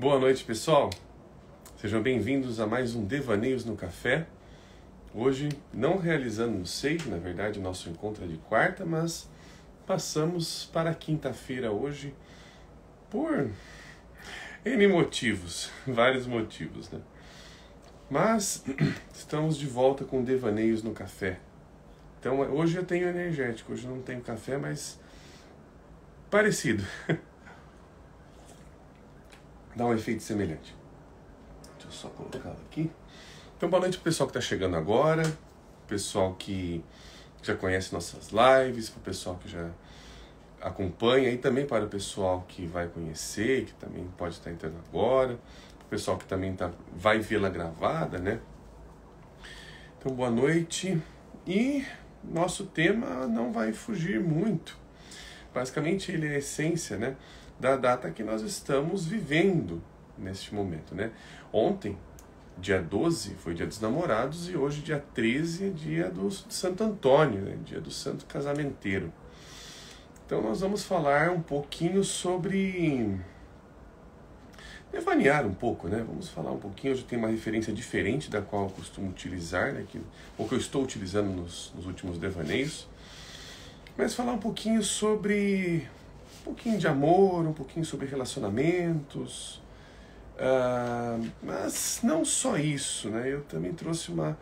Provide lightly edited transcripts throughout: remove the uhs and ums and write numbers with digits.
Boa noite, pessoal. Sejam bem-vindos a mais um Devaneios no Café. Hoje, não realizando no SEI, na verdade, o nosso encontro é de quarta, mas passamos para quinta-feira hoje por N motivos, vários motivos, né? Mas estamos de volta com Devaneios no Café. Então, hoje eu tenho energético, hoje não tenho café, mas parecido. Dá um efeito semelhante. Deixa eu só colocá-lo aqui. Então, boa noite para o pessoal que está chegando agora, pessoal que já conhece nossas lives, para o pessoal que já acompanha e também para o pessoal que vai conhecer, que também pode estar entrando agora, para o pessoal que também vai vê-la gravada, né? Então, boa noite. E nosso tema não vai fugir muito. Basicamente, ele é a essência, né, da data que nós estamos vivendo neste momento, né? Ontem, dia 12, foi dia dos namorados e hoje, dia 13, é dia do Santo Antônio, né? Dia do Santo Casamenteiro. Então, nós vamos falar um pouquinho sobre... devanear um pouco, né? Vamos falar um pouquinho, hoje tem uma referência diferente da qual eu costumo utilizar, né? Ou que eu estou utilizando nos últimos devaneios. Mas falar um pouquinho sobre... um pouquinho de amor, um pouquinho sobre relacionamentos, mas não só isso, né? Eu também trouxe uma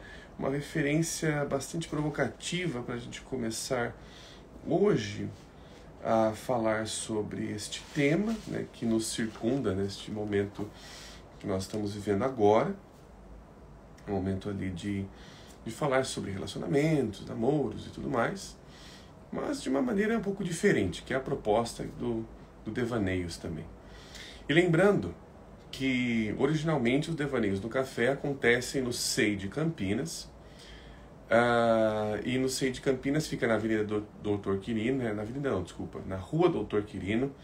referência bastante provocativa para a gente começar hoje a falar sobre este tema, né, que nos circunda neste momento que nós estamos vivendo agora, um momento ali de falar sobre relacionamentos, namoros e tudo mais, mas de uma maneira um pouco diferente, que é a proposta do Devaneios também. E lembrando que originalmente os Devaneios no Café acontecem no SEI de Campinas, e no SEI de Campinas fica na Avenida Doutor Quirino, na Rua Doutor Quirino,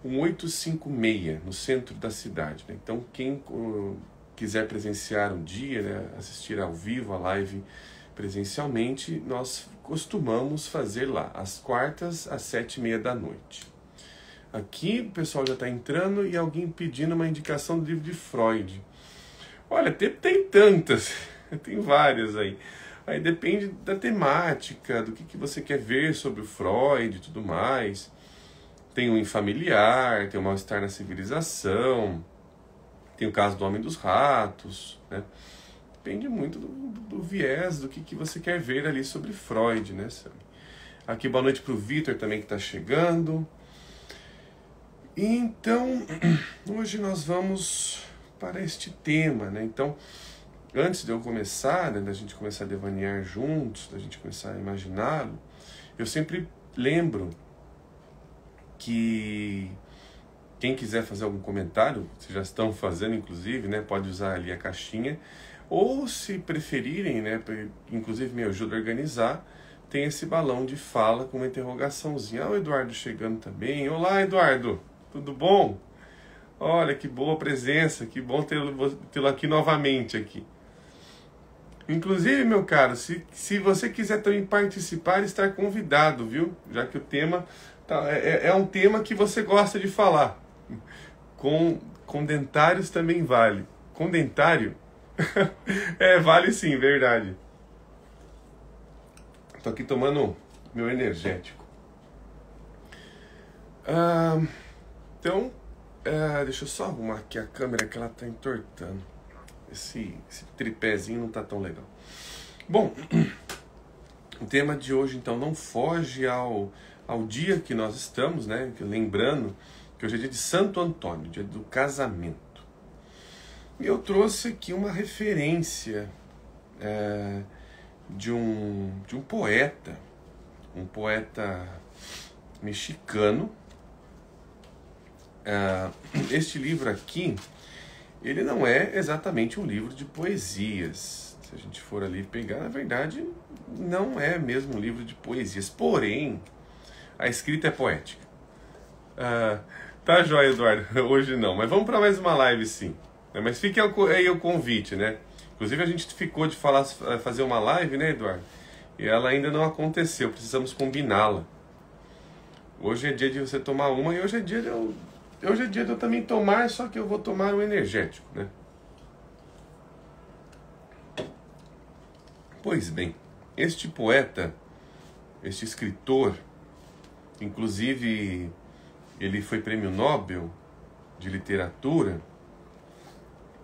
1856, no centro da cidade, né? Então quem quiser presenciar um dia, né, assistir ao vivo a live presencialmente, nós costumamos fazer lá, às quartas, às 7h30 da noite. Aqui o pessoal já está entrando e alguém pedindo uma indicação do livro de Freud. Olha, tem tantas, tem várias aí. Aí depende da temática, do que você quer ver sobre o Freud e tudo mais. Tem o Infamiliar, tem o Mal-Estar na Civilização, tem o Caso do Homem dos Ratos, né? Depende muito do viés, do que você quer ver ali sobre Freud, né, Sam? Aqui, boa noite para o Vitor também, que está chegando. Então, hoje nós vamos para este tema, né? Então, antes de eu começar, né, da gente começar a devanear juntos, da gente começar a imaginá-lo, eu sempre lembro que quem quiser fazer algum comentário, vocês já estão fazendo, inclusive, né, pode usar ali a caixinha. Ou, se preferirem, né, inclusive me ajuda a organizar, tem esse balão de fala com uma interrogaçãozinha. O Eduardo chegando também. Olá, Eduardo, tudo bom? Olha, que boa presença, que bom tê-lo aqui novamente aqui. Inclusive, meu caro, se você quiser também participar, estar convidado, viu? Já que o tema é um tema que você gosta de falar. Com dentários também vale. Com dentário? Vale sim, verdade. Tô aqui tomando meu energético. Então, deixa eu só arrumar aqui a câmera que ela tá entortando. Esse tripézinho não tá tão legal. Bom, o tema de hoje então não foge ao dia que nós estamos, né? Lembrando que hoje é dia de Santo Antônio, dia do casamento. E eu trouxe aqui uma referência de um poeta, um poeta mexicano. Este livro aqui, ele não é exatamente um livro de poesias. Se a gente for ali pegar, na verdade, não é mesmo um livro de poesias. Porém, a escrita é poética. Tá joia, Eduardo? Hoje não, mas vamos para mais uma live sim. Mas fique aí o convite, né? Inclusive a gente ficou de fazer uma live, né, Eduardo? E ela ainda não aconteceu, precisamos combiná-la. Hoje é dia de você tomar uma e hoje é dia de eu hoje é dia de eu também tomar, só que eu vou tomar um energético, né? Pois bem, este poeta, este escritor, inclusive ele foi prêmio Nobel de literatura,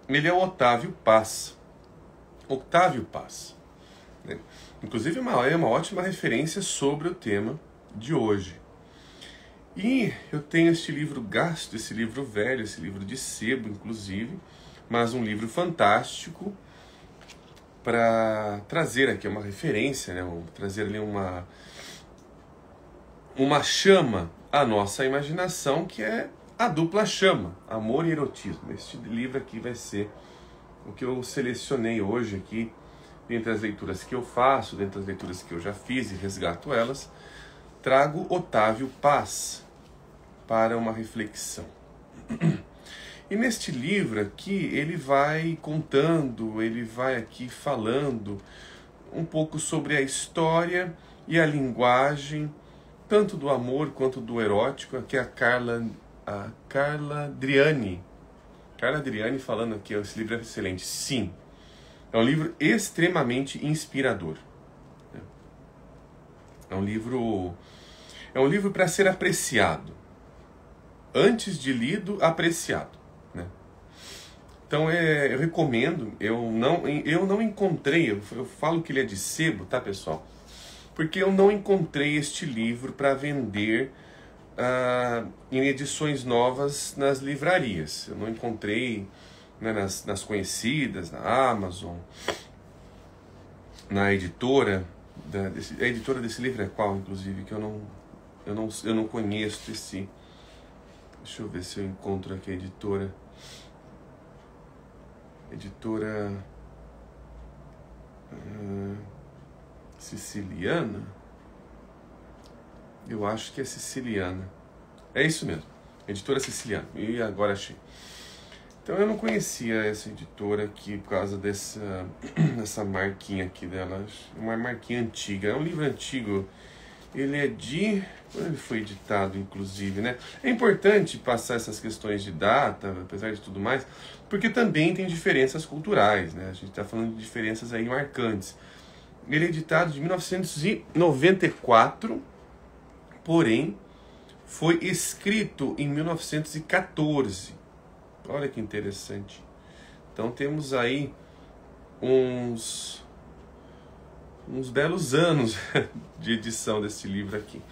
ele é o Otávio Paz. Octávio Paz. Né? Inclusive é uma ótima referência sobre o tema de hoje. E eu tenho este livro gasto, esse livro velho, esse livro de sebo, inclusive, mas um livro fantástico para trazer aqui uma referência, né? Trazer ali uma chama à nossa imaginação, que é a dupla chama, amor e erotismo. Este livro aqui vai ser o que eu selecionei hoje aqui, dentre as leituras que eu faço, dentre as leituras que eu já fiz e resgato elas, trago Otávio Paz para uma reflexão. E neste livro aqui, ele vai contando, ele vai aqui falando um pouco sobre a história e a linguagem, tanto do amor quanto do erótico. Aqui é a Carla Adriani. Carla Adriani falando aqui, esse livro é excelente. Sim, é um livro extremamente inspirador. É um livro para ser apreciado. Antes de lido, apreciado. Né? Então eu recomendo, eu não encontrei, eu falo que ele é de sebo, tá, pessoal? Porque eu não encontrei este livro para vender em edições novas nas livrarias. Eu não encontrei, né, nas conhecidas, na Amazon, na editora. A editora desse livro é qual, inclusive? Que eu não conheço esse. Deixa eu ver se eu encontro aqui a editora. Editora siciliana? Eu acho que é siciliana. É isso mesmo, editora siciliana. E agora achei. Então eu não conhecia essa editora aqui por causa dessa marquinha aqui dela. Uma marquinha antiga. É um livro antigo. Ele é de... Quando ele foi editado, inclusive, né? É importante passar essas questões de data, apesar de tudo mais, porque também tem diferenças culturais, né? A gente está falando de diferenças aí marcantes. Ele é editado de 1994, porém, foi escrito em 1914. Olha que interessante. Então temos aí uns belos anos de edição desse livro aqui.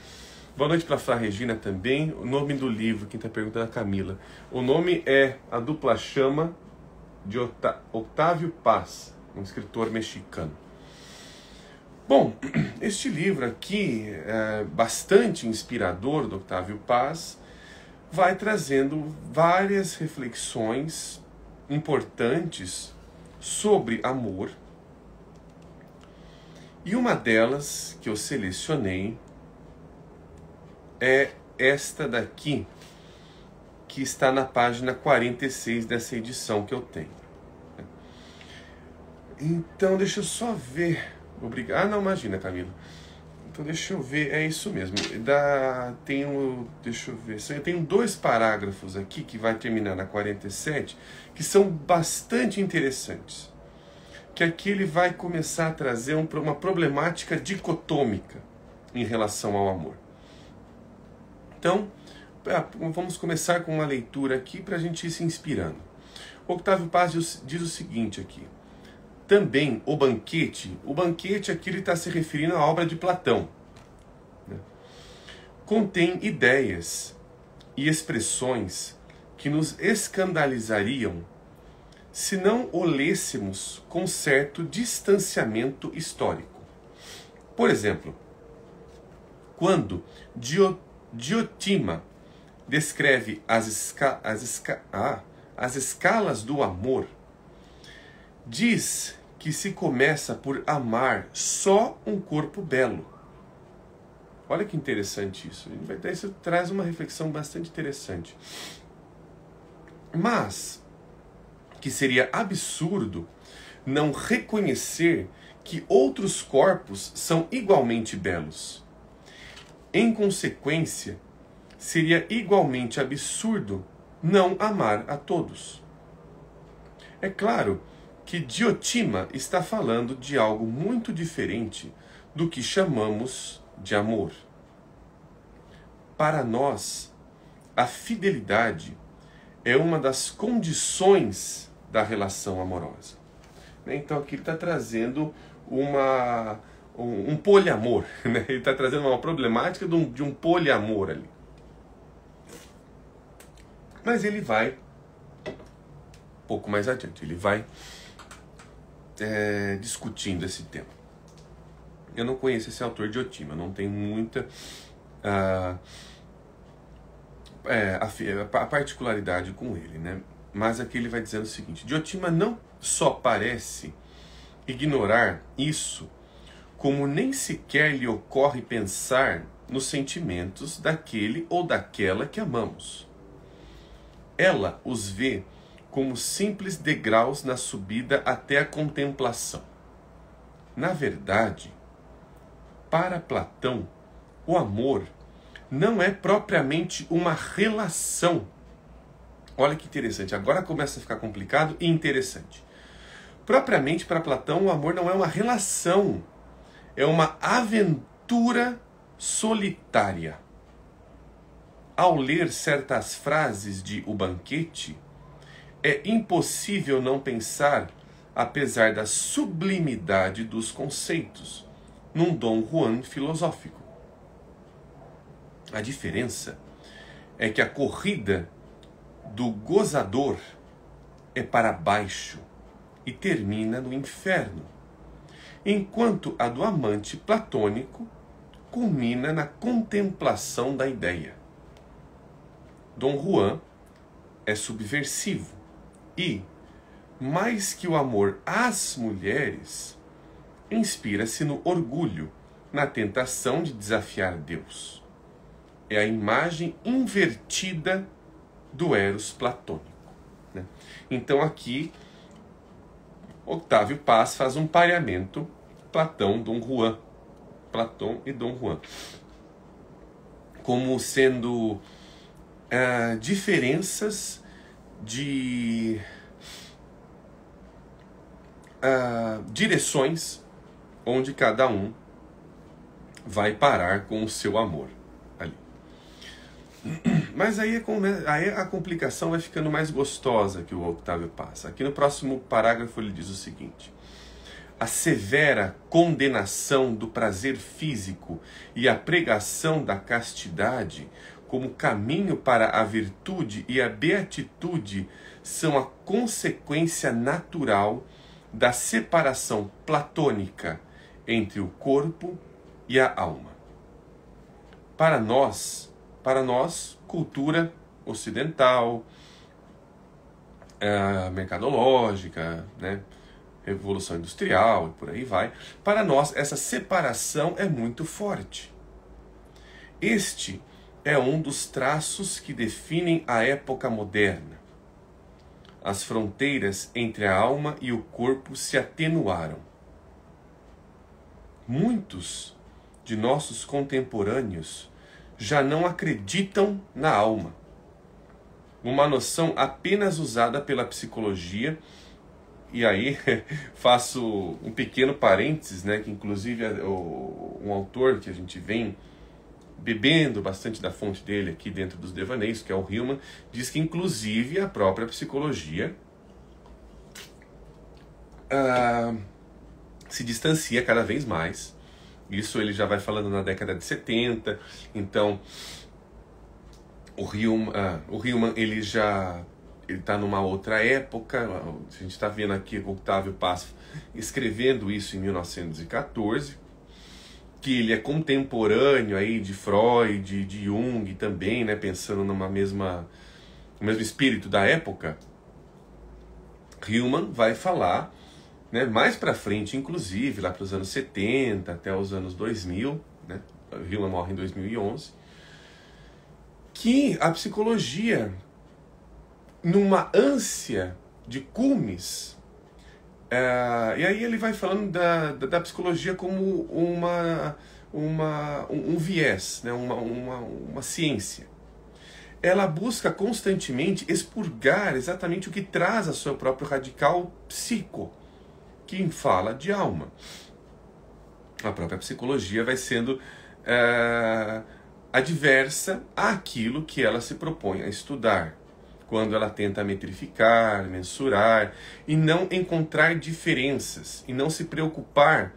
Boa noite para a Flá Regina também. O nome do livro, quem está perguntando é a Camila. O nome é A Dupla Chama, de Octávio Paz, um escritor mexicano. Bom, este livro aqui, bastante inspirador, do Octávio Paz, vai trazendo várias reflexões importantes sobre amor. E uma delas que eu selecionei é esta daqui, que está na página 46 dessa edição que eu tenho. Então, deixa eu só ver. Obrigado. Ah, não, imagina, Camila. Então, deixa eu ver. É isso mesmo. Deixa eu ver. Eu tenho 2 parágrafos aqui, que vai terminar na 47, que são bastante interessantes. Que aqui ele vai começar a trazer uma problemática dicotômica em relação ao amor. Então, vamos começar com uma leitura aqui para a gente ir se inspirando. Octávio Paz diz o seguinte aqui. Também o banquete aqui ele está se referindo à obra de Platão, né? Contém ideias e expressões que nos escandalizariam se não o lêssemos com certo distanciamento histórico. Por exemplo, quando Diotima descreve as escalas do amor, diz que se começa por amar só um corpo belo. Olha que interessante isso. Isso traz uma reflexão bastante interessante. Mas que seria absurdo não reconhecer que outros corpos são igualmente belos. Em consequência, seria igualmente absurdo não amar a todos. É claro que Diotima está falando de algo muito diferente do que chamamos de amor. Para nós, a fidelidade é uma das condições da relação amorosa. Então aqui ele está trazendo um poliamor, né? Ele está trazendo uma problemática de um poliamor ali. Mas ele vai, um pouco mais adiante, ele vai discutindo esse tema. Eu não conheço esse autor Diotima, não tenho muita a particularidade com ele, né? Mas aqui ele vai dizendo o seguinte: Diotima não só parece ignorar isso, como nem sequer lhe ocorre pensar nos sentimentos daquele ou daquela que amamos. Ela os vê como simples degraus na subida até a contemplação. Na verdade, para Platão, o amor não é propriamente uma relação. Olha que interessante, agora começa a ficar complicado e interessante. Propriamente para Platão, o amor não é uma relação, é uma aventura solitária. Ao ler certas frases de O Banquete, é impossível não pensar, apesar da sublimidade dos conceitos, num Dom Juan filosófico. A diferença é que a corrida do gozador é para baixo e termina no inferno, enquanto a do amante platônico culmina na contemplação da ideia. Dom Juan é subversivo e, mais que o amor às mulheres, inspira-se no orgulho, na tentação de desafiar Deus. É a imagem invertida do Eros platônico, né? Então aqui Octávio Paz faz um pareamento Platão e Dom Juan, como sendo diferenças de direções onde cada um vai parar com o seu amor ali. Mas aí a complicação vai ficando mais gostosa que o Octávio passa. Aqui no próximo parágrafo ele diz o seguinte: a severa condenação do prazer físico e a pregação da castidade como caminho para a virtude e a beatitude são a consequência natural da separação platônica entre o corpo e a alma. Para nós, cultura ocidental, mercadológica, né, revolução industrial e por aí vai, para nós essa separação é muito forte. Este é um dos traços que definem a época moderna. As fronteiras entre a alma e o corpo se atenuaram. Muitos de nossos contemporâneos já não acreditam na alma, uma noção apenas usada pela psicologia. E aí faço um pequeno parênteses, né, que inclusive um autor que a gente vem bebendo bastante da fonte dele aqui dentro dos devaneios, que é o Hillman, diz que inclusive a própria psicologia se distancia cada vez mais. Isso ele já vai falando na década de 70. Então o Hillman ele está numa outra época. A gente está vendo aqui o Octávio Paz escrevendo isso em 1914, que ele é contemporâneo aí de Freud, de Jung também, né, pensando no mesmo espírito da época. Hillman vai falar, né, mais para frente, inclusive, lá para os anos 70, até os anos 2000, né, Hillman morre em 2011, que a psicologia, numa ânsia de cumes, e aí ele vai falando da psicologia como um viés, né, uma ciência. ela busca constantemente expurgar exatamente o que traz a seu próprio radical psico, que fala de alma. A própria psicologia vai sendo adversa àquilo que ela se propõe a estudar, quando ela tenta metrificar, mensurar, e não encontrar diferenças, e não se preocupar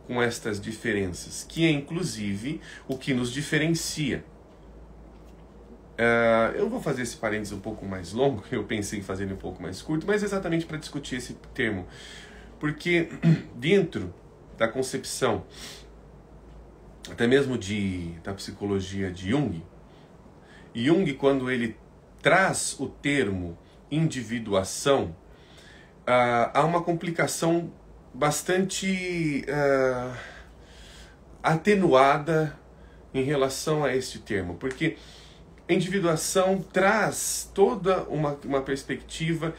com estas diferenças, que é inclusive o que nos diferencia. Eu vou fazer esse parênteses um pouco mais longo, eu pensei em fazer ele um pouco mais curto, mas exatamente para discutir esse termo. Porque dentro da concepção, até mesmo da psicologia de Jung, quando ele traz o termo individuação, há uma complicação bastante atenuada em relação a este termo, porque individuação traz toda uma perspectiva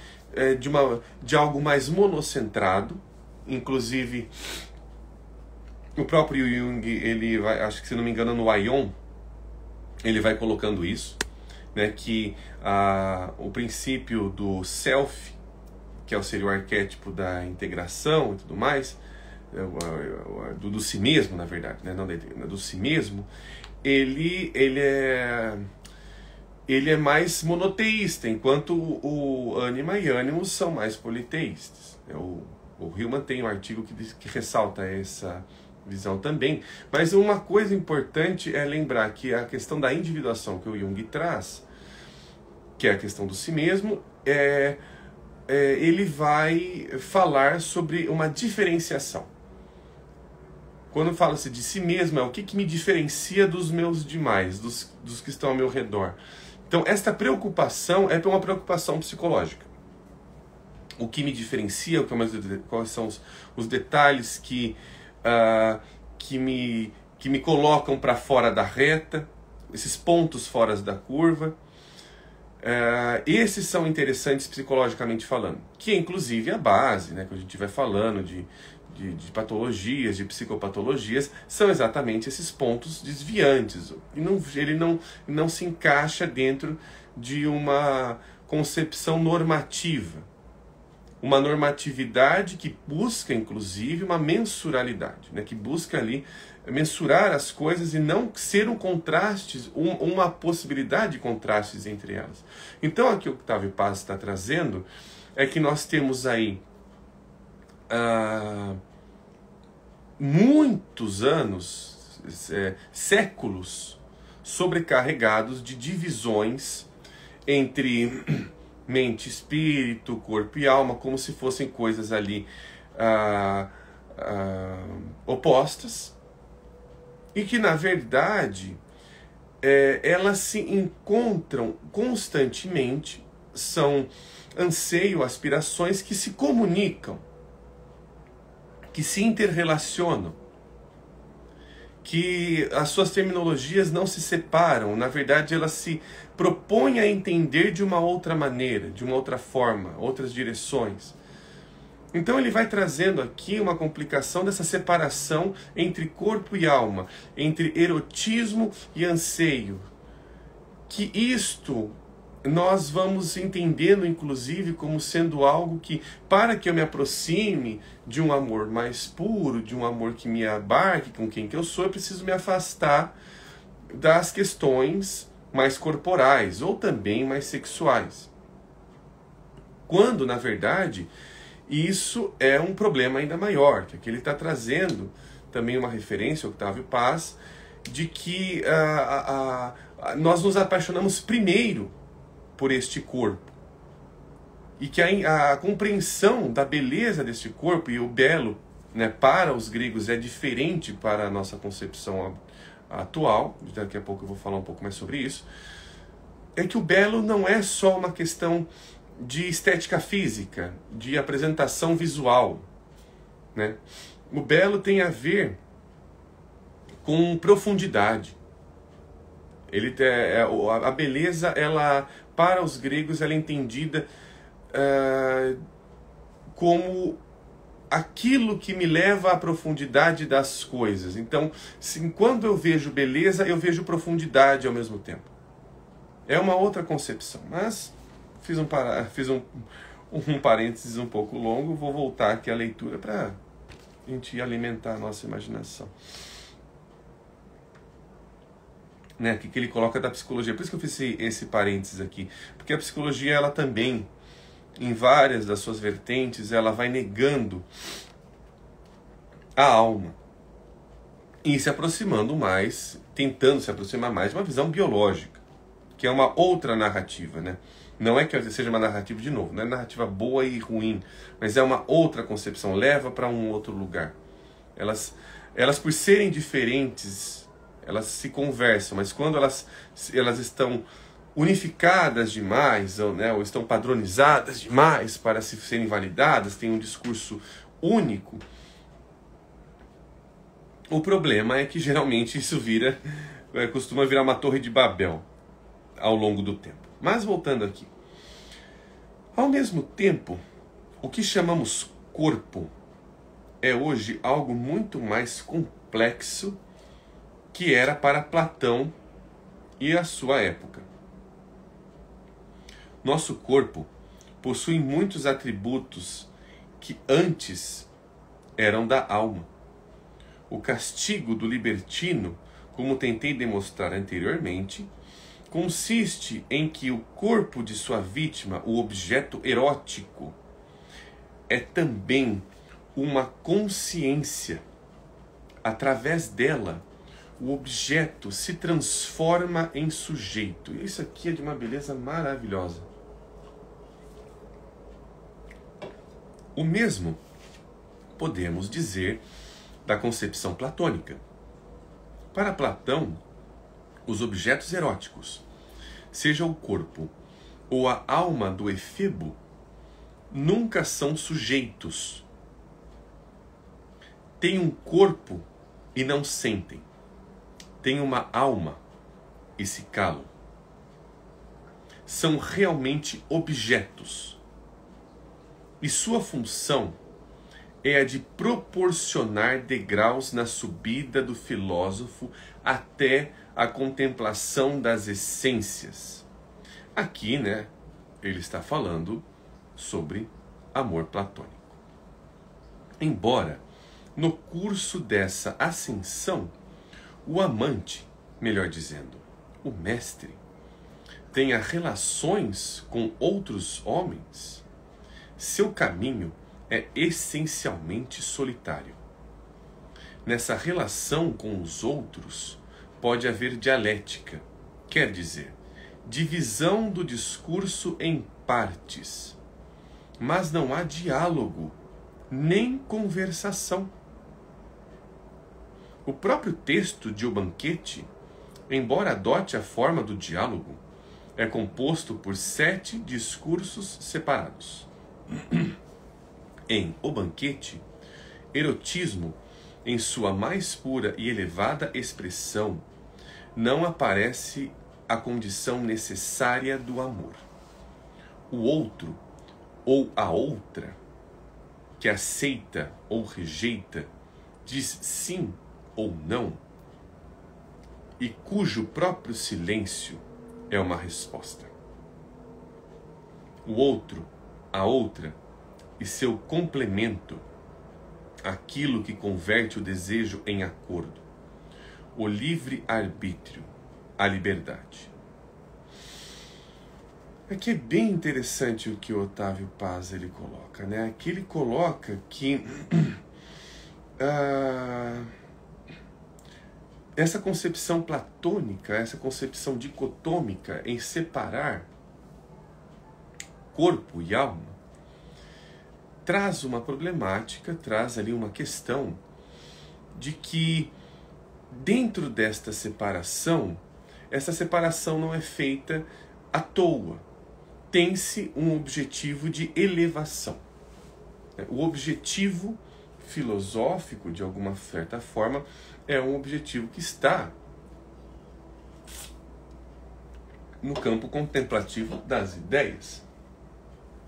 de algo mais monocentrado. Inclusive, o próprio Jung, ele vai, acho que se não me engano no Aion, ele vai colocando isso, né, que o princípio do self, que seria o arquétipo da integração e tudo mais, do si mesmo, na verdade, né, não do si mesmo, ele é mais monoteísta, enquanto o ânima e ânimos são mais politeístas. O Hillman tem um artigo que ressalta essa visão também. Mas uma coisa importante é lembrar que a questão da individuação que o Jung traz, que é a questão do si mesmo, ele vai falar sobre uma diferenciação. Quando fala-se de si mesmo, é o que me diferencia dos meus demais, dos que estão ao meu redor. Então, esta preocupação é uma preocupação psicológica. O que me diferencia, quais são os detalhes que me colocam para fora da reta, esses pontos fora da curva. Esses são interessantes psicologicamente falando, que é inclusive a base, né, que a gente vai falando de patologias, de psicopatologias, são exatamente esses pontos desviantes. Ele não se encaixa dentro de uma concepção normativa. Uma normatividade que busca, inclusive, uma mensuralidade, né? Que busca ali mensurar as coisas e não ser um contraste, uma possibilidade de contrastes entre elas. Então, aqui o que Octávio Paz está trazendo é que nós temos aí muitos anos, séculos, sobrecarregados de divisões entre mente, espírito, corpo e alma, como se fossem coisas ali opostas, e que na verdade elas se encontram constantemente, são anseio, aspirações que se comunicam, que se interrelacionam, que as suas terminologias não se separam, na verdade elas se propõem a entender de uma outra maneira, de uma outra forma, outras direções. Então ele vai trazendo aqui uma complicação dessa separação entre corpo e alma, entre erotismo e anseio, que isto nós vamos entendendo inclusive como sendo algo que, para que eu me aproxime de um amor mais puro, de um amor que me abarque com quem que eu sou, eu preciso me afastar das questões mais corporais ou também mais sexuais. Quando, na verdade, isso é um problema ainda maior, que aqui ele está trazendo também uma referência, Octávio Paz, de que nós nos apaixonamos primeiro por este corpo. E que a compreensão da beleza deste corpo, e o belo, né, para os gregos é diferente para a nossa concepção atual, daqui a pouco eu vou falar um pouco mais sobre isso, é que o belo não é só uma questão de estética física, de apresentação visual, né? O belo tem a ver com profundidade. A beleza, ela, para os gregos, ela é entendida como aquilo que me leva à profundidade das coisas. Então, quando eu vejo beleza, eu vejo profundidade ao mesmo tempo. É uma outra concepção, mas fiz um parênteses um pouco longo, vou voltar aqui à leitura para a gente alimentar a nossa imaginação. Né, que ele coloca da psicologia. Por isso que eu fiz esse parênteses aqui. Porque a psicologia, ela também, em várias das suas vertentes, ela vai negando a alma. E se aproximando mais, tentando se aproximar mais de uma visão biológica, que é uma outra narrativa, né? Não é que seja uma narrativa, de novo, não é narrativa boa e ruim, mas é uma outra concepção, leva para um outro lugar. Elas por serem diferentes, elas se conversam, mas quando elas estão unificadas demais, ou estão padronizadas demais para serem validadas, têm um discurso único, o problema é que geralmente isso costuma virar uma torre de Babel ao longo do tempo. Mas voltando aqui. Ao mesmo tempo, o que chamamos corpo é hoje algo muito mais complexo que era para Platão e a sua época. Nosso corpo possui muitos atributos que antes eram da alma. O castigo do libertino, como tentei demonstrar anteriormente, consiste em que o corpo de sua vítima, o objeto erótico, é também uma consciência. Através dela, o objeto se transforma em sujeito. E isso aqui é de uma beleza maravilhosa. O mesmo podemos dizer da concepção platônica. Para Platão, os objetos eróticos, seja o corpo ou a alma do efebo, nunca são sujeitos. Têm um corpo e não sentem. Têm uma alma e se calam. São realmente objetos. E sua função é a de proporcionar degraus na subida do filósofo até a contemplação das essências. Aqui, né, ele está falando sobre amor platônico. Embora, no curso dessa ascensão, o amante, melhor dizendo, o mestre, tenha relações com outros homens, seu caminho é essencialmente solitário. Nessa relação com os outros, pode haver dialética, quer dizer, divisão do discurso em partes. Mas não há diálogo, nem conversação. O próprio texto de O Banquete, embora adote a forma do diálogo, é composto por 7 discursos separados. Em O Banquete, erotismo, em sua mais pura e elevada expressão, não aparece a condição necessária do amor. O outro, ou a outra, que aceita ou rejeita, diz sim ou não, e cujo próprio silêncio é uma resposta. O outro, a outra, e seu complemento, aquilo que converte o desejo em acordo, o livre-arbítrio, a liberdade. Aqui é bem interessante o que o Otávio Paz ele coloca, né? Aqui ele coloca que essa concepção platônica, essa concepção dicotômica em separar corpo e alma, traz uma problemática, traz ali uma questão de que dentro desta separação, essa separação não é feita à toa. Tem-se um objetivo de elevação. O objetivo filosófico, de alguma certa forma, é um objetivo que está no campo contemplativo das ideias.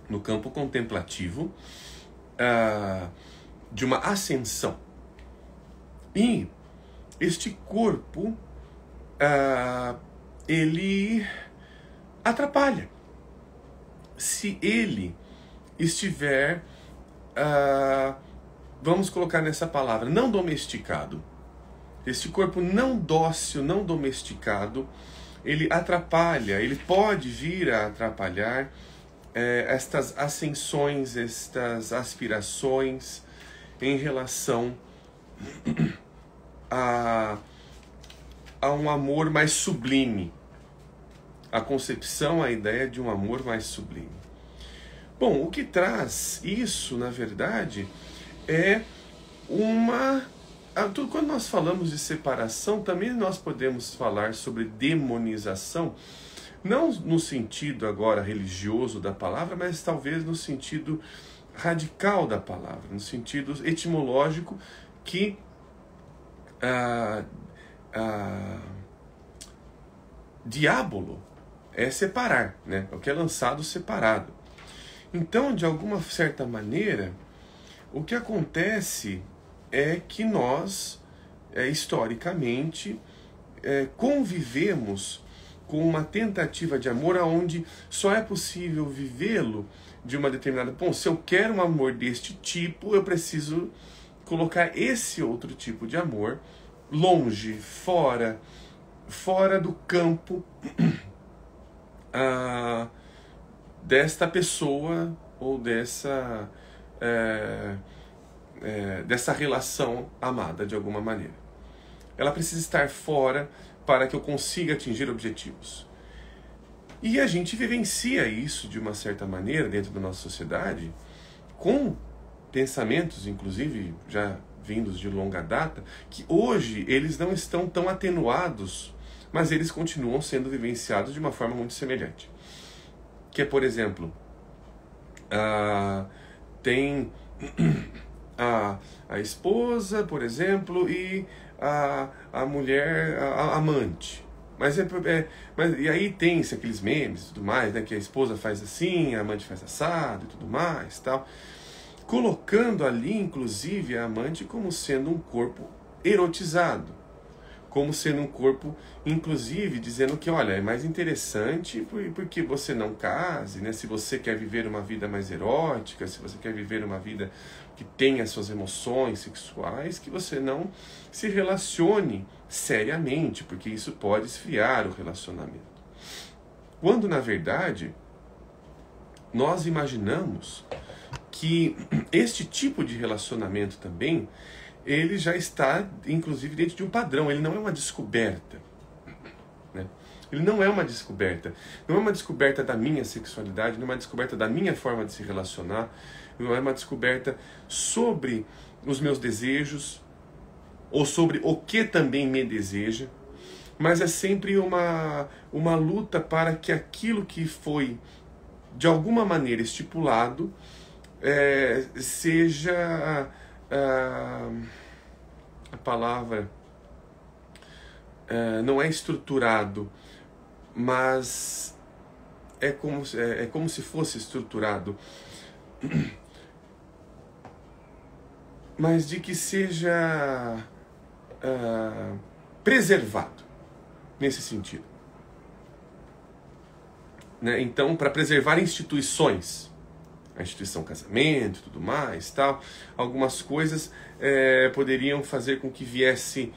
No campo contemplativo de uma ascensão. E este corpo, ele atrapalha. Se ele estiver, vamos colocar nessa palavra, não domesticado, este corpo não dócil, não domesticado, ele atrapalha, ele pode vir a atrapalhar estas ascensões, estas aspirações em relação a um amor mais sublime, a concepção, a ideia de um amor mais sublime. Bom, o que traz isso, na verdade, é quando nós falamos de separação, também nós podemos falar sobre demonização, não no sentido agora religioso da palavra, mas talvez no sentido radical da palavra, no sentido etimológico que diabolo é separar, né? O que é lançado separado. Então, de alguma certa maneira, o que acontece é que nós, historicamente, convivemos com uma tentativa de amor onde só é possível vivê-lo de uma determinada... Bom, se eu quero um amor deste tipo, eu preciso colocar esse outro tipo de amor longe, fora do campo desta pessoa ou dessa relação amada de alguma maneira. Ela precisa estar fora para que eu consiga atingir objetivos. E a gente vivencia isso de uma certa maneira dentro da nossa sociedade, com pensamentos, inclusive, já vindos de longa data, que hoje eles não estão tão atenuados, mas eles continuam sendo vivenciados de uma forma muito semelhante. Que é, por exemplo, tem a esposa, por exemplo, e a mulher, a amante. Mas e aí tem-se aqueles memes e tudo mais, né? Que a esposa faz assim, a amante faz assado e tudo mais, tal. Colocando ali, inclusive, a amante como sendo um corpo erotizado. Como sendo um corpo, inclusive, dizendo que, olha, é mais interessante porque você não case, né? Se você quer viver uma vida mais erótica, se você quer viver uma vida que tenha suas emoções sexuais, que você não se relacione seriamente, porque isso pode esfriar o relacionamento. Quando, na verdade, nós imaginamos que este tipo de relacionamento também, ele já está, inclusive, dentro de um padrão. Ele não é uma descoberta, né? Ele não é uma descoberta. Não é uma descoberta da minha sexualidade, não é uma descoberta da minha forma de se relacionar, não é uma descoberta sobre os meus desejos, ou sobre o que também me deseja, mas é sempre uma luta para que aquilo que foi, de alguma maneira, estipulado, seja... a palavra não é estruturado, mas é como se fosse estruturado, mas de que seja preservado nesse sentido, né? Então, para preservar instituições, a instituição casamento e tudo mais, tal, algumas coisas poderiam fazer com que viesse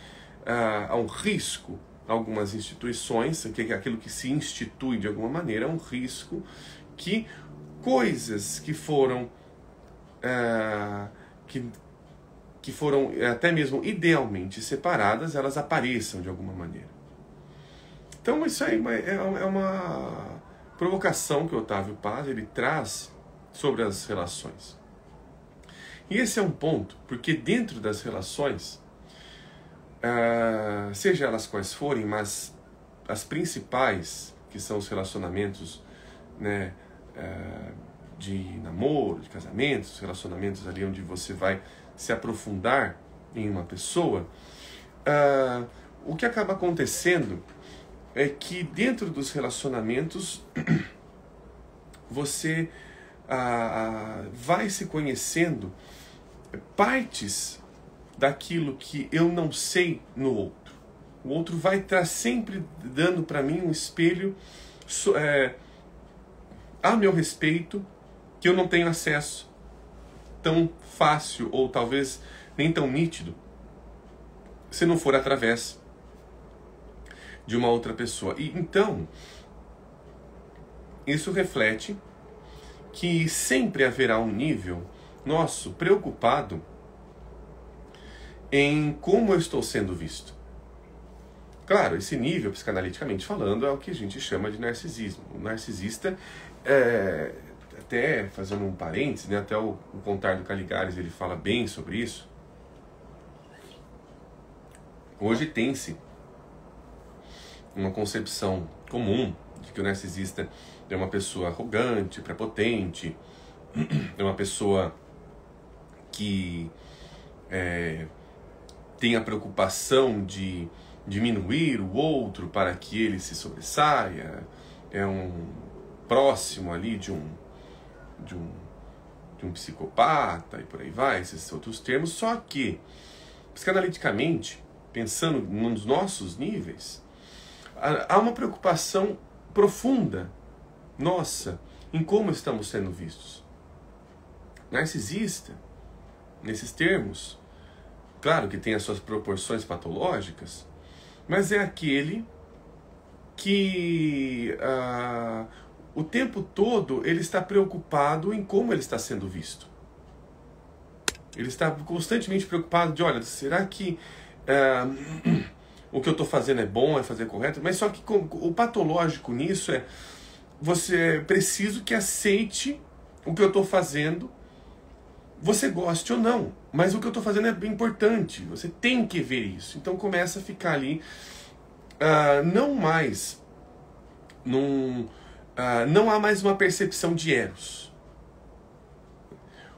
a um risco algumas instituições, aquilo que se institui de alguma maneira, é um risco que coisas que foram que foram até mesmo idealmente separadas, elas apareçam de alguma maneira. Então isso aí é uma provocação que o Otávio Paz ele traz sobre as relações. E esse é um ponto, porque dentro das relações, seja elas quais forem, mas as principais, que são os relacionamentos, né, de namoro, de casamentos, relacionamentos ali onde você vai se aprofundar em uma pessoa, o que acaba acontecendo é que dentro dos relacionamentos você vai se conhecendo partes daquilo que eu não sei no outro. O outro vai estar sempre dando para mim um espelho a meu respeito, que eu não tenho acesso tão fácil, ou talvez nem tão nítido, se não for através de uma outra pessoa. E então, isso reflete que sempre haverá um nível nosso preocupado em como eu estou sendo visto. Claro, esse nível, psicanaliticamente falando, é o que a gente chama de narcisismo. O narcisista, até fazendo um parênteses, né, até o Contar do Caligares ele fala bem sobre isso. Hoje tem-se uma concepção comum de que o narcisista é uma pessoa arrogante, prepotente, é uma pessoa que tem a preocupação de diminuir o outro para que ele se sobressaia, é um próximo ali de um psicopata e por aí vai, esses outros termos. Só que, psicanaliticamente, pensando nos nossos níveis, há uma preocupação profunda nossa em como estamos sendo vistos. Narcisista, nesses termos, claro que tem as suas proporções patológicas, mas é aquele que o tempo todo ele está preocupado em como ele está sendo visto. Ele está constantemente preocupado de, olha, será que o que eu estou fazendo é bom, é fazer correto? Mas só que o patológico nisso é, você é preciso que aceite o que eu estou fazendo, você goste ou não, mas o que eu estou fazendo é importante, você tem que ver isso. Então começa a ficar ali, não há mais uma percepção de eros.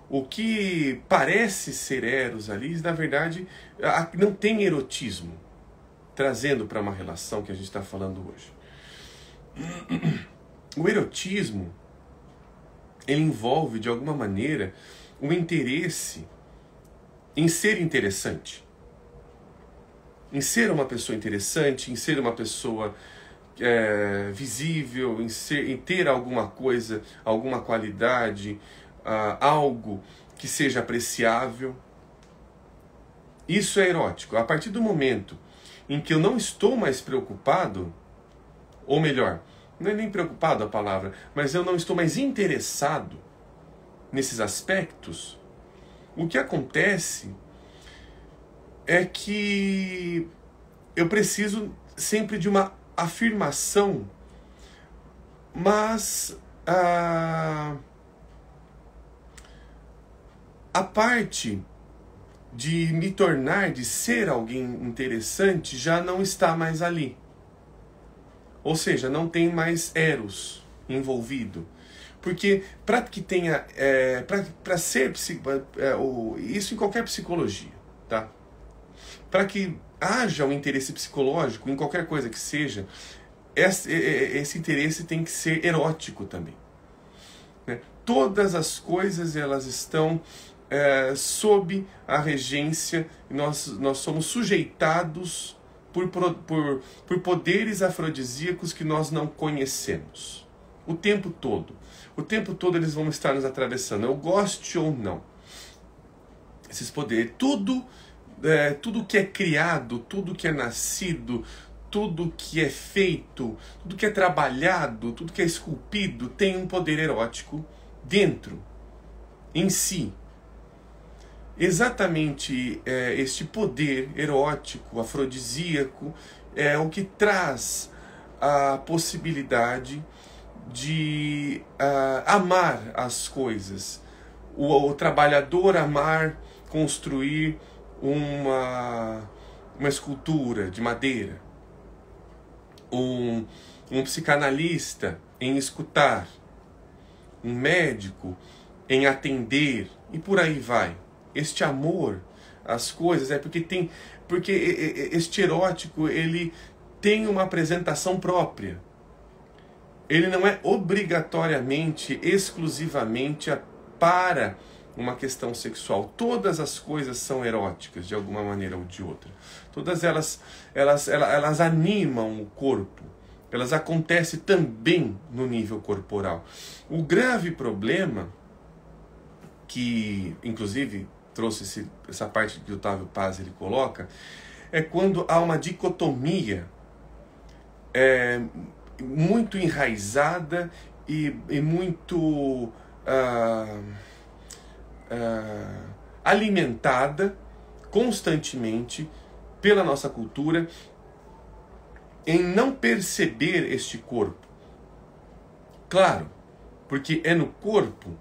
O que parece ser eros ali, na verdade, não tem erotismo, trazendo para uma relação que a gente está falando hoje. O erotismo, ele envolve, de alguma maneira, o interesse em ser interessante, em ser uma pessoa interessante, em ser uma pessoa visível, em ter alguma coisa, alguma qualidade, algo que seja apreciável. Isso é erótico. A partir do momento em que eu não estou mais preocupado, ou melhor, não é nem preocupado a palavra, mas eu não estou mais interessado nesses aspectos, o que acontece é que eu preciso sempre de uma afirmação, mas a parte de me tornar, de ser alguém interessante, já não está mais ali. Ou seja, não tem mais eros envolvido. Porque para que tenha, para ser isso em qualquer psicologia, tá? Para que haja um interesse psicológico em qualquer coisa que seja, esse interesse tem que ser erótico também, né? Todas as coisas elas estão sob a regência, nós somos sujeitados por poderes afrodisíacos que nós não conhecemos. O tempo todo. O tempo todo eles vão estar nos atravessando, eu goste ou não. Esses poderes, tudo que é criado, tudo que é nascido, tudo que é feito, tudo que é trabalhado, tudo que é esculpido, tem um poder erótico dentro, em si. Exatamente este poder erótico, afrodisíaco, é o que traz a possibilidade de amar as coisas. O trabalhador amar, construir uma escultura de madeira. Um psicanalista em escutar. Um médico em atender. E por aí vai. Este amor às coisas é porque este erótico ele tem uma apresentação própria. Ele não é obrigatoriamente, exclusivamente para uma questão sexual. Todas as coisas são eróticas de alguma maneira ou de outra. Todas elas animam o corpo. elas acontecem também no nível corporal. O grave problema, que inclusive trouxe essa parte que o Otávio Paz ele coloca, é quando há uma dicotomia muito enraizada e muito alimentada constantemente pela nossa cultura em não perceber este corpo. Claro, porque é no corpo,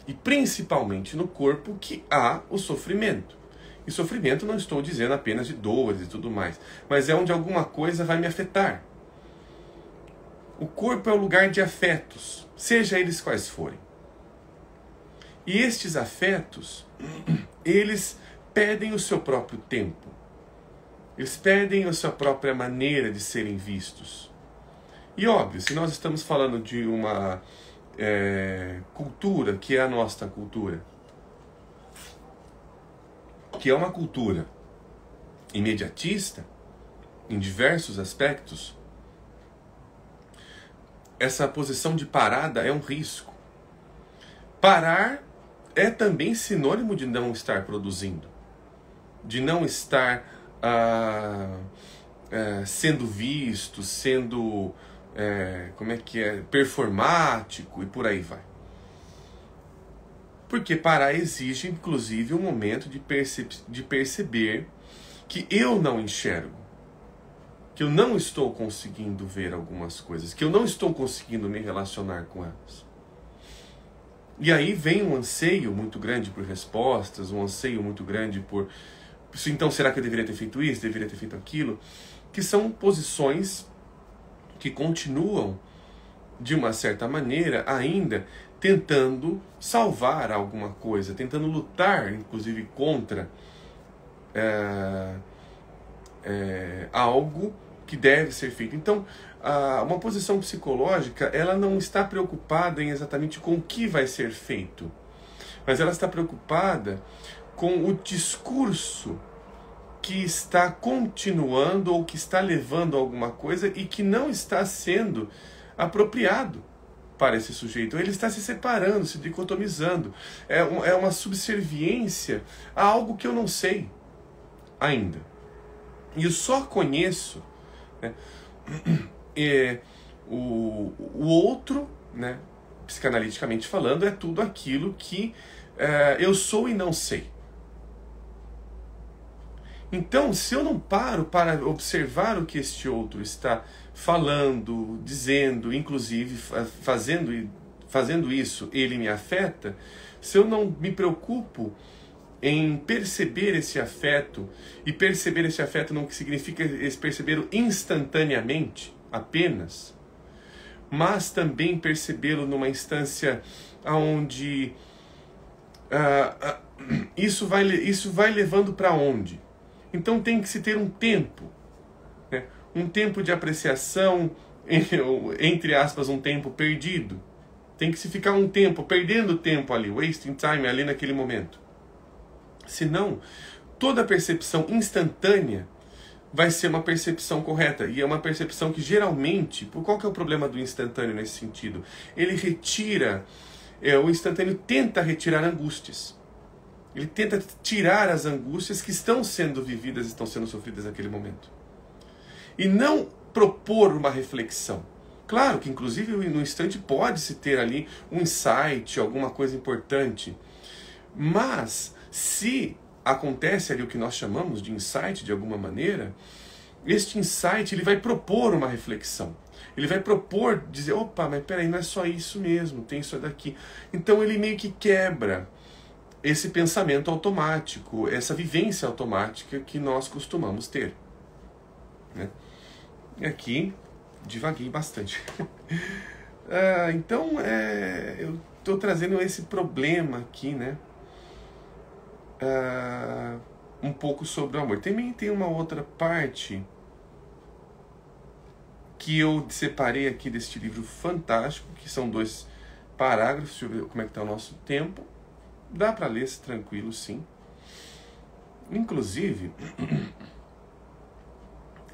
e principalmente no corpo, que há o sofrimento. E sofrimento não estou dizendo apenas de dores e tudo mais, mas é onde alguma coisa vai me afetar. O corpo é o lugar de afetos, seja eles quais forem. E estes afetos, eles pedem o seu próprio tempo. Eles pedem a sua própria maneira de serem vistos. E óbvio, se nós estamos falando de uma cultura, que é a nossa cultura, que é uma cultura imediatista, em diversos aspectos, essa posição de parada é um risco. Parar é também sinônimo de não estar produzindo, de não estar sendo visto, sendo performático e por aí vai. Porque parar exige, inclusive, um momento de perceber que eu não enxergo, que eu não estou conseguindo ver algumas coisas, que eu não estou conseguindo me relacionar com elas. E aí vem um anseio muito grande por respostas, um anseio muito grande por... Então, será que eu deveria ter feito isso? Deveria ter feito aquilo? Que são posições que continuam, de uma certa maneira, ainda tentando salvar alguma coisa, tentando lutar, inclusive, contra algo que deve ser feito. Então, uma posição psicológica, ela não está preocupada em exatamente com o que vai ser feito, mas ela está preocupada com o discurso que está continuando ou que está levando a alguma coisa e que não está sendo apropriado para esse sujeito. Ele está se separando, se dicotomizando. É uma subserviência a algo que eu não sei ainda. E eu só conheço, né, o outro, né, psicanaliticamente falando, é tudo aquilo que eu sou e não sei. Então, se eu não paro para observar o que este outro está falando, dizendo, inclusive fazendo isso, ele me afeta, se eu não me preocupo em perceber esse afeto, e perceber esse afeto não significa percebê-lo instantaneamente, apenas, mas também percebê-lo numa instância onde isso vai levando para onde? Então tem que se ter um tempo, né? Um tempo de apreciação, entre aspas, um tempo perdido. Tem que se ficar um tempo, perdendo tempo ali, wasting time ali naquele momento. Senão, toda percepção instantânea vai ser uma percepção correta. E é uma percepção que geralmente, qual que é o problema do instantâneo nesse sentido? Ele retira, o instantâneo tenta retirar angústias. Ele tenta tirar as angústias que estão sendo vividas, estão sendo sofridas naquele momento. E não propor uma reflexão. Claro que, inclusive, no instante pode-se ter ali um insight, alguma coisa importante. Mas, se acontece ali o que nós chamamos de insight, de alguma maneira, este insight ele vai propor uma reflexão. Ele vai propor, dizer, opa, mas peraí, não é só isso mesmo, tem isso daqui. Então ele meio que quebra esse pensamento automático, essa vivência automática que nós costumamos ter, né? E aqui, divaguei bastante. Então, eu estou trazendo esse problema aqui, né? Um pouco sobre o amor. Também tem uma outra parte que eu separei aqui deste livro fantástico, que são 2 parágrafos. Deixa eu ver como é que está o nosso tempo. Dá para ler tranquilo, sim. Inclusive,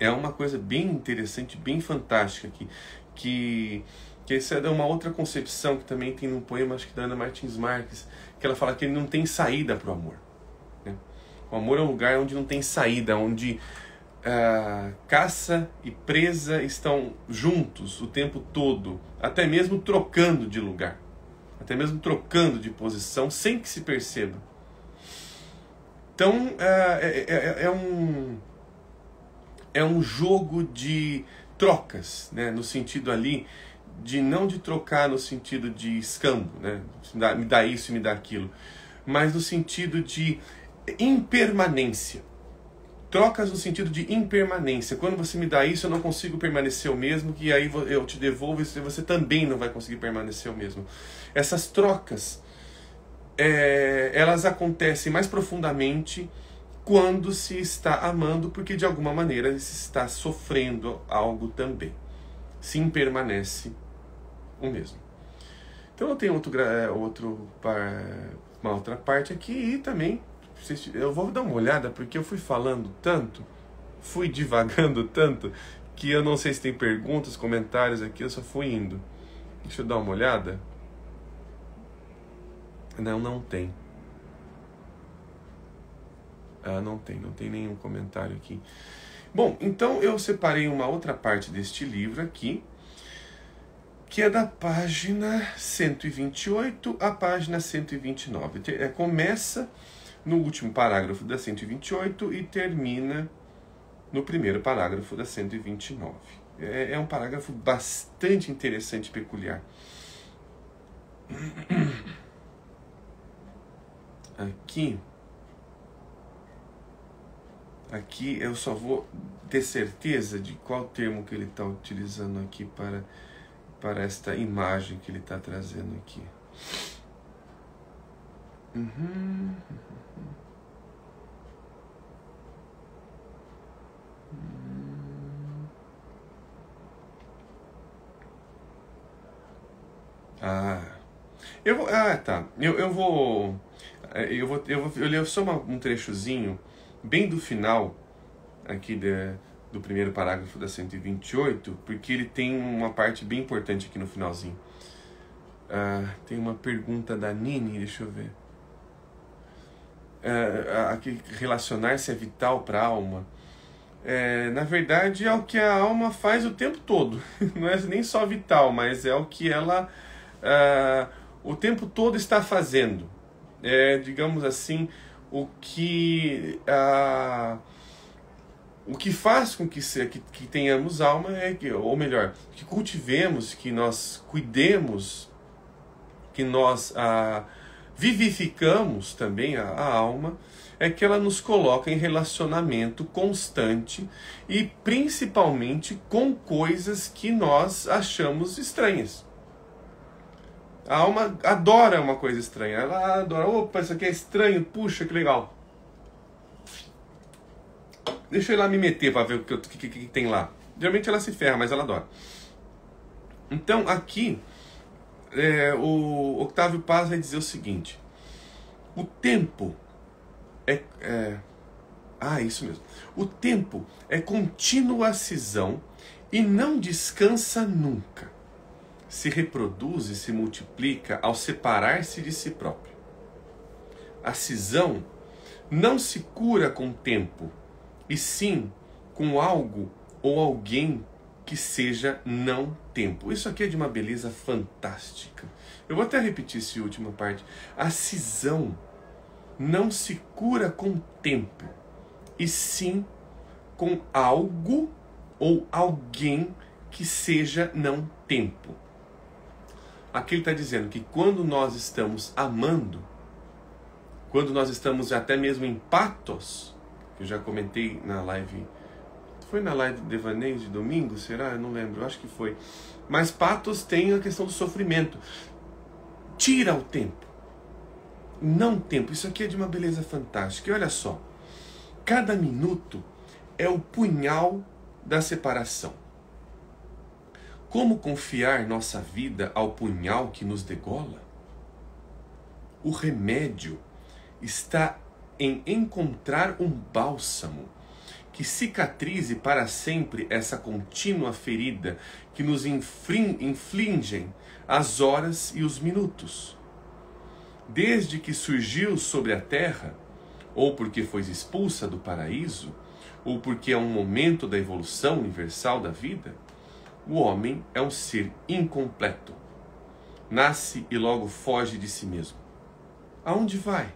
É uma coisa bem interessante, bem fantástica aqui, que essa é uma outra concepção que também tem num poema, acho que da Ana Martins Marques, que ela fala que ele não tem saída para o amor. Né? O amor é um lugar onde não tem saída, onde caça e presa estão juntos o tempo todo, até mesmo trocando de lugar, até mesmo trocando de posição, sem que se perceba. Então, é um jogo de trocas, né? No sentido ali, não de trocar no sentido de escambo, né? Me dá isso, me dá aquilo, mas no sentido de impermanência. Trocas no sentido de impermanência. Quando você me dá isso, eu não consigo permanecer o mesmo, e aí eu te devolvo e você também não vai conseguir permanecer o mesmo. Essas trocas, elas acontecem mais profundamente quando se está amando, porque de alguma maneira se está sofrendo algo também. Se impermanece o mesmo. Então eu tenho uma outra parte aqui e também eu vou dar uma olhada, porque eu fui falando tanto, fui divagando tanto, que eu não sei se tem perguntas, comentários aqui, eu só fui indo. Deixa eu dar uma olhada. Não tem. Não tem nenhum comentário aqui. Bom, então eu separei uma outra parte deste livro aqui, que é da página 128 à página 129. Começa no último parágrafo da 128 e termina no primeiro parágrafo da 129. É um parágrafo bastante interessante e peculiar. Aqui eu só vou ter certeza de qual termo que ele está utilizando aqui para esta imagem que ele está trazendo aqui. Eu ler só um trechozinho bem do final aqui do primeiro parágrafo da 128, porque ele tem uma parte bem importante aqui no finalzinho. Tem uma pergunta da Nini, deixa eu ver. Aqui, relacionar-se é vital para a alma. Na verdade é o que a alma faz o tempo todo. Não é nem só vital, mas é o que ela o tempo todo está fazendo. Digamos assim, o que faz com que tenhamos alma ou melhor, que cultivemos, que nós cuidemos, que nós vivificamos também a alma, é que ela nos coloca em relacionamento constante e principalmente com coisas que nós achamos estranhas. A alma adora uma coisa estranha. Ela adora, opa, isso aqui é estranho, puxa, que legal. Deixa eu ir lá me meter para ver o que tem lá. Geralmente ela se ferra, mas ela adora. Então aqui, o Octávio Paz vai dizer o seguinte: o tempo isso mesmo. O tempo é contínua cisão e não descansa nunca. Se reproduz e se multiplica ao separar-se de si próprio. A cisão não se cura com o tempo, e sim com algo ou alguém que seja não tempo. Isso aqui é de uma beleza fantástica. Eu vou até repetir essa última parte. A cisão não se cura com o tempo, e sim com algo ou alguém que seja não tempo. Aqui ele está dizendo que quando nós estamos amando, quando nós estamos até mesmo em patos, que eu já comentei na live, foi na live de Devaneios de domingo, será? Eu não lembro, eu acho que foi. Mas patos tem a questão do sofrimento. Tira o tempo, não tempo. Isso aqui é de uma beleza fantástica. E olha só, cada minuto é o punhal da separação. Como confiar nossa vida ao punhal que nos degola? O remédio está em encontrar um bálsamo que cicatrize para sempre essa contínua ferida que nos infligem as horas e os minutos. Desde que surgiu sobre a terra, ou porque foi expulsa do paraíso, ou porque é um momento da evolução universal da vida, o homem é um ser incompleto. Nasce e logo foge de si mesmo. Aonde vai?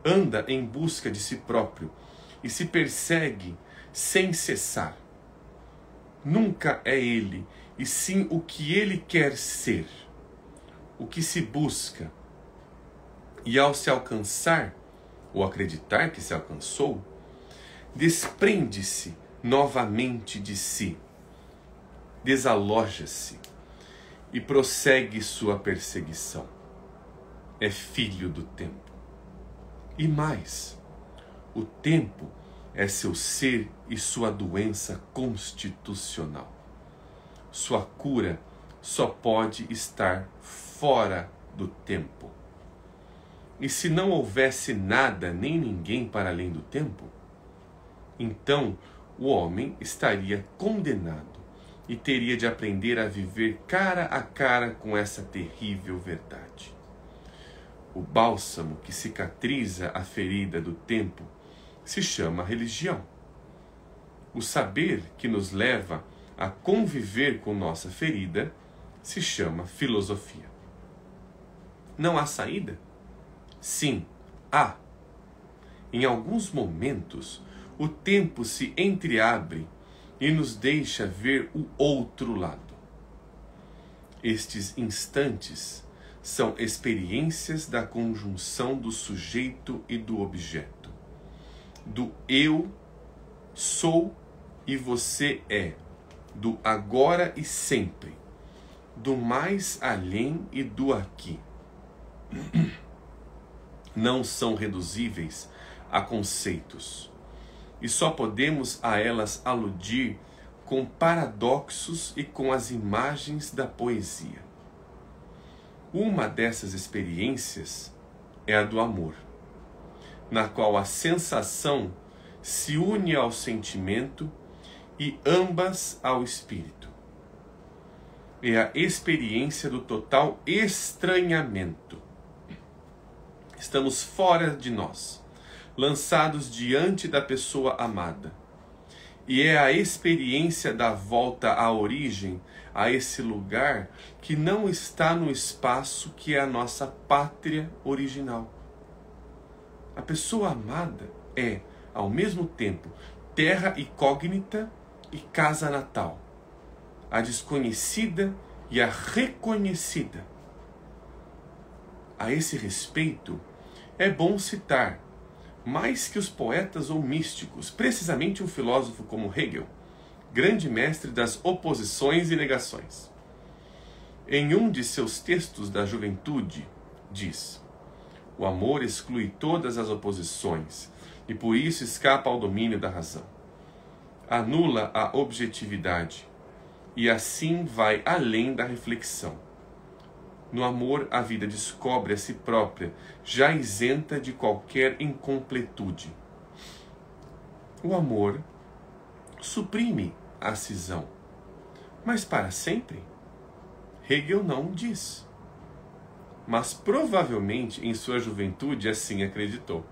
Anda em busca de si próprio e se persegue sem cessar. Nunca é ele, e sim o que ele quer ser, o que se busca. E ao se alcançar, ou acreditar que se alcançou, desprende-se novamente de si, desaloja-se e prossegue sua perseguição. É filho do tempo. E mais, o tempo é seu ser e sua doença constitucional. Sua cura só pode estar fora do tempo. E se não houvesse nada nem ninguém para além do tempo, então o homem estaria condenado e teria de aprender a viver cara a cara com essa terrível verdade. O bálsamo que cicatriza a ferida do tempo se chama religião. O saber que nos leva a conviver com nossa ferida se chama filosofia. Não há saída? Sim, há. Em alguns momentos, o tempo se entreabre e nos deixa ver o outro lado. Estes instantes são experiências da conjunção do sujeito e do objeto, do eu sou e você é, do agora e sempre, do mais além e do aqui. Não são reduzíveis a conceitos, e só podemos a elas aludir com paradoxos e com as imagens da poesia. Uma dessas experiências é a do amor, na qual a sensação se une ao sentimento e ambas ao espírito. É a experiência do total estranhamento. Estamos fora de nós, lançados diante da pessoa amada. E é a experiência da volta à origem, a esse lugar que não está no espaço que é a nossa pátria original. A pessoa amada é, ao mesmo tempo, terra incógnita e casa natal, a desconhecida e a reconhecida. A esse respeito, é bom citar, mais que os poetas ou místicos, precisamente um filósofo como Hegel, grande mestre das oposições e negações. Em um de seus textos da juventude, diz: o amor exclui todas as oposições e por isso escapa ao domínio da razão. Anula a objetividade e assim vai além da reflexão. No amor, a vida descobre a si própria, já isenta de qualquer incompletude. O amor suprime a cisão. Mas para sempre? Hegel não diz. Mas provavelmente em sua juventude assim acreditou.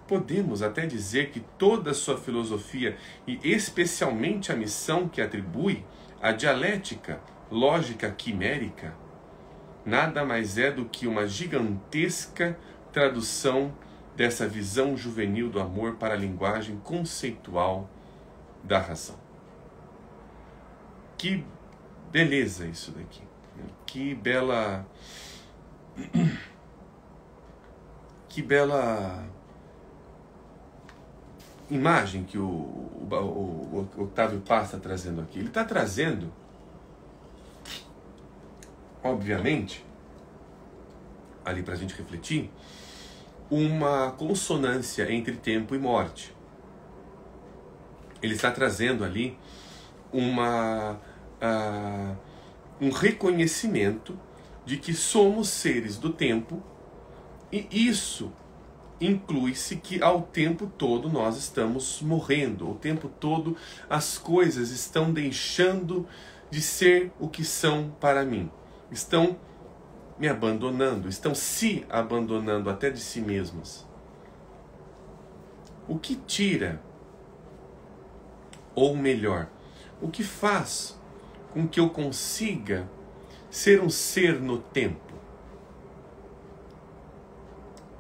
Podemos até dizer que toda sua filosofia, e especialmente a missão que atribui à dialética lógica quimérica, nada mais é do que uma gigantesca tradução dessa visão juvenil do amor para a linguagem conceitual da razão. Que beleza isso daqui. Que bela imagem que o Octávio Paz está trazendo aqui. Ele está trazendo, obviamente, ali para a gente refletir, uma consonância entre tempo e morte. Ele está trazendo ali um reconhecimento de que somos seres do tempo, e isso inclui-se que ao tempo todo nós estamos morrendo, o tempo todo as coisas estão deixando de ser o que são para mim, estão me abandonando, estão se abandonando até de si mesmas. O que tira, ou melhor, o que faz com que eu consiga ser um ser no tempo?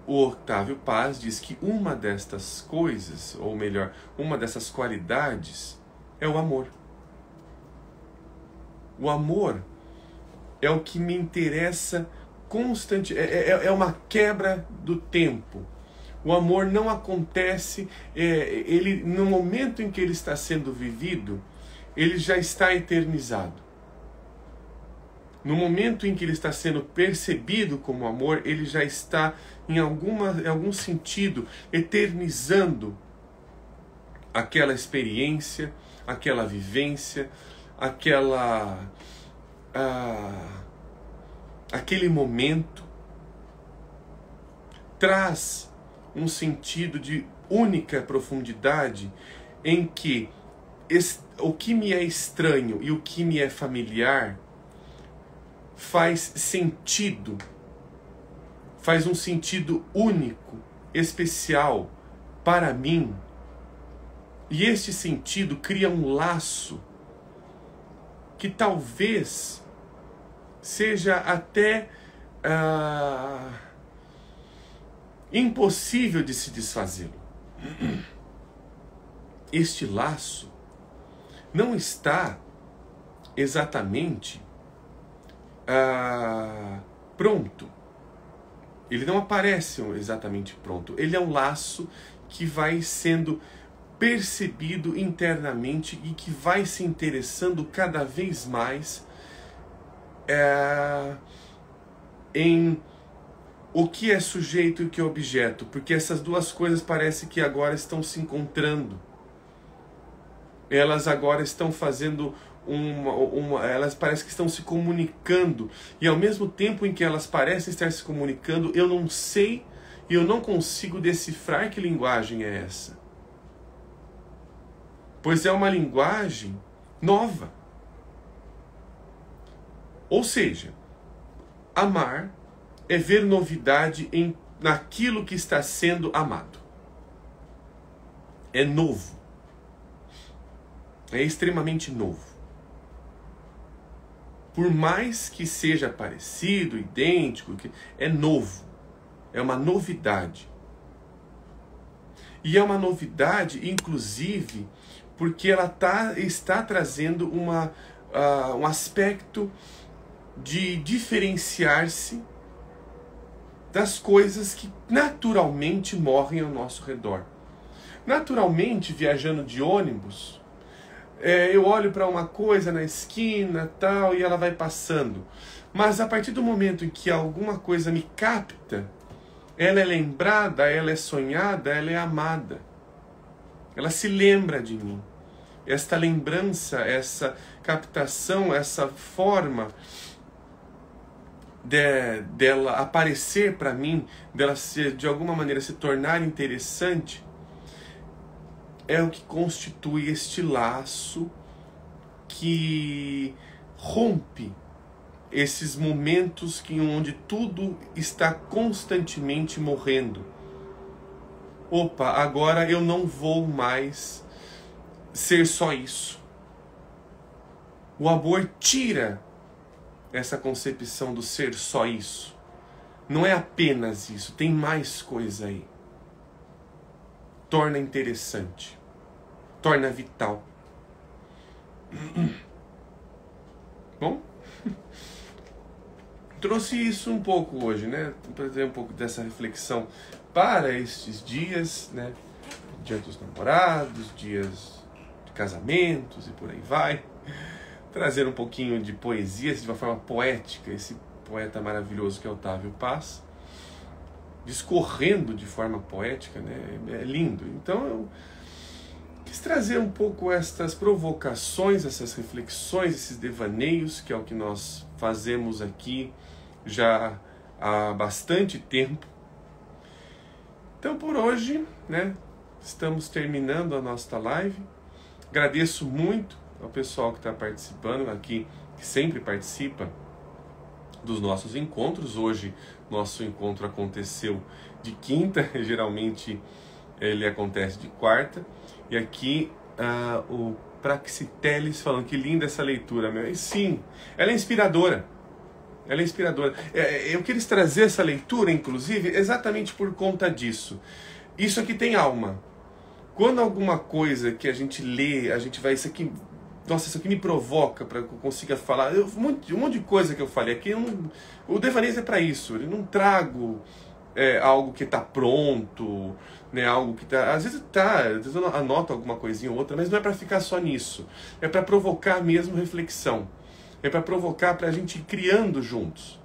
O Octávio Paz diz que uma destas coisas, ou melhor, uma dessas qualidades é o amor. O amor é o que me interessa constante, é uma quebra do tempo. O amor não acontece, ele, no momento em que ele está sendo vivido, ele já está eternizado. No momento em que ele está sendo percebido como amor, ele já está, em algum sentido, eternizando aquela experiência, aquela vivência, aquele momento. Traz um sentido de única profundidade em que o que me é estranho e o que me é familiar faz sentido, faz um sentido único, especial para mim. E este sentido cria um laço que talvez seja até impossível de se desfazê-lo. Este laço não está exatamente pronto. Ele não aparece exatamente pronto. Ele é um laço que vai sendo percebido internamente e que vai se interessando cada vez mais em o que é sujeito e o que é objeto, porque essas duas coisas parece que agora estão se encontrando. Elas agora estão fazendo elas parecem que estão se comunicando, e ao mesmo tempo em que elas parecem estar se comunicando, eu não sei e eu não consigo decifrar que linguagem é essa. Pois é uma linguagem nova. Ou seja, amar é ver novidade naquilo que está sendo amado. É novo. É extremamente novo. Por mais que seja parecido, idêntico, é novo. É uma novidade. E é uma novidade, inclusive, porque ela está trazendo um aspecto de diferenciar-se das coisas que naturalmente morrem ao nosso redor. Naturalmente, viajando de ônibus, eu olho para uma coisa na esquina tal, e ela vai passando. Mas a partir do momento em que alguma coisa me capta, ela é lembrada, ela é sonhada, ela é amada. Ela se lembra de mim. Esta lembrança, essa captação, essa forma dela aparecer para mim, dela de alguma maneira se tornar interessante, é o que constitui este laço que rompe esses momentos onde tudo está constantemente morrendo. Opa, agora eu não vou mais ser só isso. O amor tira essa concepção do ser só isso. Não é apenas isso, tem mais coisa aí. Torna interessante, torna vital. Bom, trouxe isso um pouco hoje, né? Para trazer um pouco dessa reflexão para estes dias, né? Dia dos namorados, dias de casamentos e por aí vai. Trazer um pouquinho de poesia, de uma forma poética, esse poeta maravilhoso que é Octávio Paz, discorrendo de forma poética, né? É lindo. Então eu quis trazer um pouco estas provocações, essas reflexões, esses devaneios, que é o que nós fazemos aqui já há bastante tempo. Então por hoje, né, estamos terminando a nossa live. Agradeço muito ao pessoal que está participando aqui, que sempre participa dos nossos encontros. Hoje nosso encontro aconteceu de quinta, geralmente ele acontece de quarta. E aqui o Praxiteles falando que linda essa leitura, meu. E sim, ela é inspiradora. Ela é inspiradora. Eu queria trazer essa leitura, inclusive, exatamente por conta disso. Isso aqui tem alma. Quando alguma coisa que a gente lê, a gente vai... Isso aqui, nossa, isso aqui me provoca para que eu consiga falar. Um monte de coisa que eu falei aqui. O Devaneios é para isso. Eu não trago algo que está pronto, né? Algo que está... Às vezes eu anoto alguma coisinha ou outra, mas não é para ficar só nisso. É para provocar mesmo reflexão. É para provocar, para a gente ir criando juntos.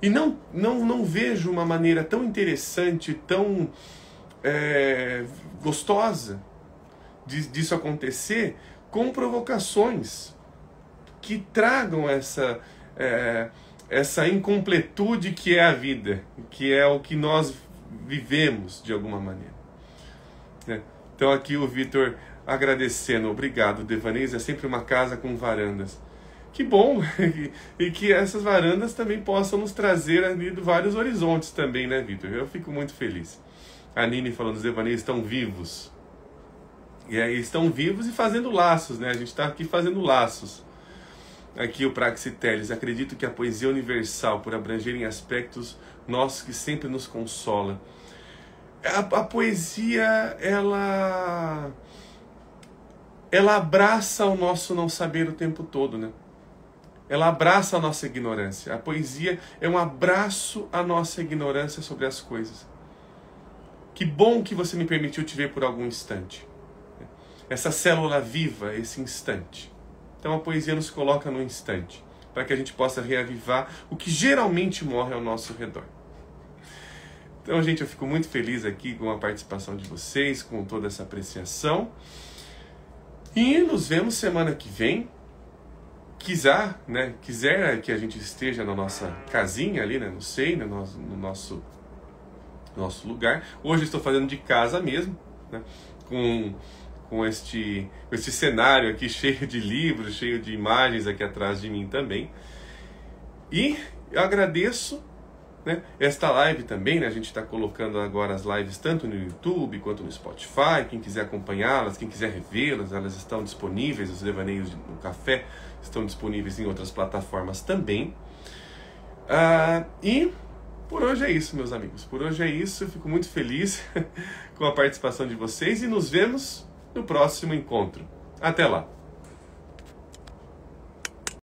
E não vejo uma maneira tão interessante, tão gostosa disso acontecer, com provocações que tragam essa incompletude que é a vida, que é o que nós vivemos de alguma maneira. Então aqui o Vitor agradecendo, obrigado, Devaneios é sempre uma casa com varandas. Que bom, e que essas varandas também possam nos trazer ali vários horizontes também, né, Vitor? Eu fico muito feliz. A Nini falando, os devaneios estão vivos. E aí estão vivos e fazendo laços, né? A gente está aqui fazendo laços. Aqui o Praxiteles, acredito que a poesia universal, por abranger em aspectos nossos que sempre nos consola. A poesia, ela abraça o nosso não saber o tempo todo, né? Ela abraça a nossa ignorância. A poesia é um abraço à nossa ignorância sobre as coisas. Que bom que você me permitiu te ver por algum instante. Essa célula viva, esse instante. Então a poesia nos coloca no instante, para que a gente possa reavivar o que geralmente morre ao nosso redor. Então, gente, eu fico muito feliz aqui com a participação de vocês, com toda essa apreciação. E nos vemos semana que vem. Quiser que a gente esteja na nossa casinha ali, né, no SEI, no nosso lugar. Hoje eu estou fazendo de casa mesmo, né, com este cenário aqui cheio de livros, cheio de imagens aqui atrás de mim também. E eu agradeço, né, esta live também, né, a gente está colocando agora as lives tanto no YouTube quanto no Spotify. Quem quiser acompanhá-las, quem quiser revê-las, elas estão disponíveis, os devaneios no café estão disponíveis em outras plataformas também. E por hoje é isso, meus amigos. Por hoje é isso. Eu fico muito feliz com a participação de vocês e nos vemos no próximo encontro. Até lá!